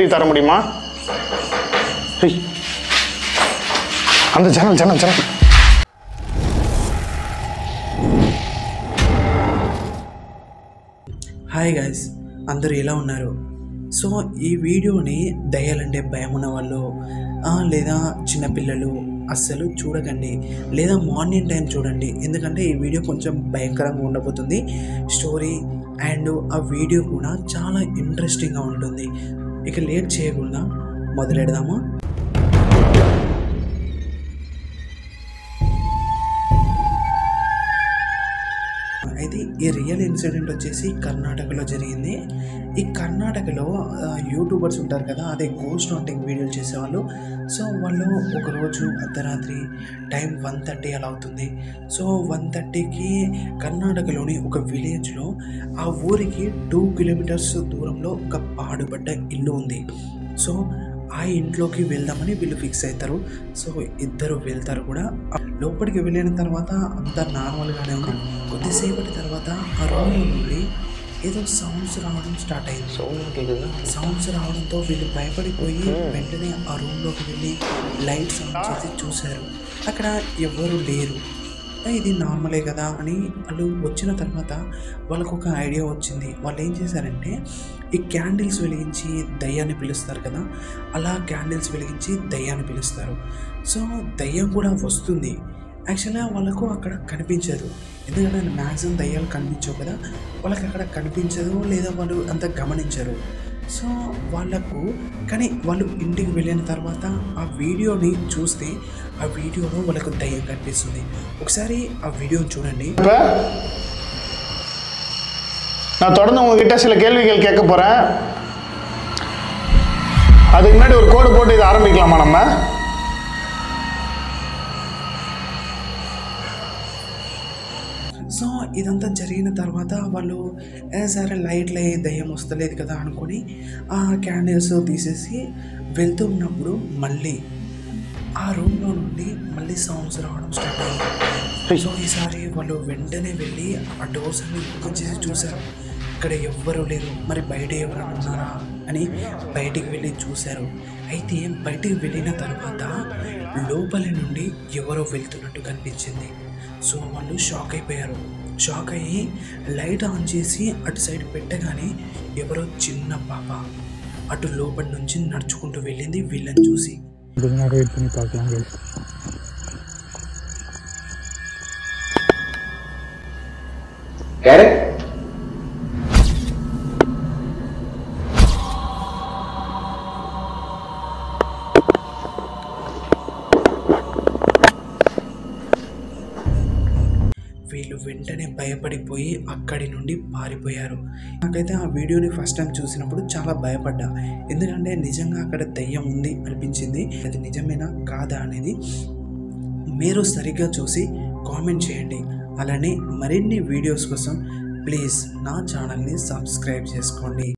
தர முடியுமா? அந்த ஜன்னல் హాయ్ గైస్, అందరూ ఎలా ఉన్నారు? సో ఈ వీడియోని దయ్యాలంటే భయం ఉన్న వాళ్ళు లేదా చిన్నపిల్లలు అస్సలు చూడకండి, లేదా మార్నింగ్ టైం చూడండి. ఎందుకంటే ఈ వీడియో కొంచెం భయంకరంగా ఉండబోతుంది. స్టోరీ అండ్ ఆ వీడియో కూడా చాలా ఇంట్రెస్టింగ్గా ఉంటుంది. ఇక లేట్ చేయకుండా మొదలెడదామా? అయితే ఈ రియల్ ఇన్సిడెంట్ వచ్చేసి కర్ణాటకలో జరిగింది. ఈ కర్ణాటకలో యూట్యూబర్స్ ఉంటారు కదా, అదే గోస్ట్ హంటింగ్ వీడియోలు చేసేవాళ్ళు. సో వాళ్ళు ఒకరోజు అర్ధరాత్రి టైం 1:30 అలా అవుతుంది. సో 1:30కి కర్ణాటకలోని ఒక విలేజ్లో ఆ ఊరికి 2 కిలోమీటర్స్ దూరంలో ఒక పాడుపడ్డ ఇల్లు ఉంది. సో ఆ ఇంట్లోకి వెళ్దామని వీళ్ళు ఫిక్స్ అవుతారు. సో ఇద్దరు వెళ్తారు కూడా. లోపలికి వెళ్ళిన తర్వాత అంతా నార్మల్గానే ఉంది. కొద్దిసేపటి తర్వాత ఆ రూమ్లో నుండి ఏదో సౌండ్స్ రావడం స్టార్ట్ అయింది. సౌండ్స్ రావడంతో వీళ్ళు భయపడిపోయి వెంటనే ఆ రూమ్లోకి వెళ్ళి లైట్స్ ఆన్ చేసి చూశారు. అక్కడ ఎవరు లేరు. ఇది నార్మలే కదా అని వాళ్ళు వచ్చిన తర్వాత వాళ్ళకు ఒక ఐడియా వచ్చింది. వాళ్ళు ఏం చేశారంటే ఈ క్యాండిల్స్ వెలిగించి దయ్యాన్ని పిలుస్తారు కదా, అలా క్యాండిల్స్ వెలిగించి దయ్యాన్ని పిలుస్తారు. సో దయ్యం కూడా వస్తుంది. యాక్చువల్గా వాళ్ళకు అక్కడ కనిపించదు, ఎందుకంటే మ్యాక్సిమం దయ్యాలు కనిపించవు కదా, వాళ్ళకి అక్కడ కనిపించదు లేదా వాళ్ళు అంత గమనించరు. సో వాళ్ళకు కానీ వాళ్ళు ఇంటికి వెళ్ళిన తర్వాత ఆ వీడియోని చూస్తే ఆ వీడియోలో వాళ్ళకు దయ్యం కనిపిస్తుంది. ఒకసారి ఆ వీడియోని చూడండి. நான் தொடர்ந்து உங்ககிட்ட சில கேள்விகள் கேட்க போறேன். அதுக்கு முன்னாடி ஒரு கோடு போட்டு இதை ஆரம்பிக்கலாமா நம்ம? సో ఇదంతా జరిగిన తర్వాత వాళ్ళు సరే లైట్లే దయ్యం వస్తలేదు కదా అనుకొని ఆ క్యాండిల్స్ తీసేసి వెళ్తూ ఉన్నప్పుడు మళ్ళీ ఆ రూమ్లో నుండి మళ్ళీ సౌండ్స్ రావడం స్టార్ట్ అయ్యింది. సో ఈసారి వాళ్ళు వెంటనే వెళ్ళి ఆ డోర్స్ అన్ని ఓపెన్ చేసి చూశారు. ఇక్కడ ఎవ్వరూ లేరు. మరి బయట ఎవరైనా ఉన్నారా అని బయటికి వెళ్ళి చూశారు. అయితే బయటికి వెళ్ళిన తర్వాత లోపలి నుండి ఎవరో వెళ్తున్నట్టు కనిపించింది. సో వాళ్ళు షాక్ అయిపోయారు. షాక్ అయ్యి లైట్ ఆన్ చేసి అటు సైడ్ పెట్టగానే ఎవరో చిన్న పాప అటు లోపలి నుంచి నడుచుకుంటూ వెళ్ళింది వీళ్ళని చూసి. వీళ్ళు వెంటనే భయపడిపోయి అక్కడి నుండి పారిపోయారు. నాకైతే ఆ వీడియోని ఫస్ట్ టైం చూసినప్పుడు చాలా భయపడ్డా, ఎందుకంటే నిజంగా అక్కడ దయ్యం ఉంది అనిపించింది. అది నిజమేనా కాదా అనేది మీరు సరిగ్గా చూసి కామెంట్ చేయండి. అలానే మరిన్ని వీడియోస్ కోసం ప్లీజ్ నా ఛానల్ని సబ్స్క్రైబ్ చేసుకోండి.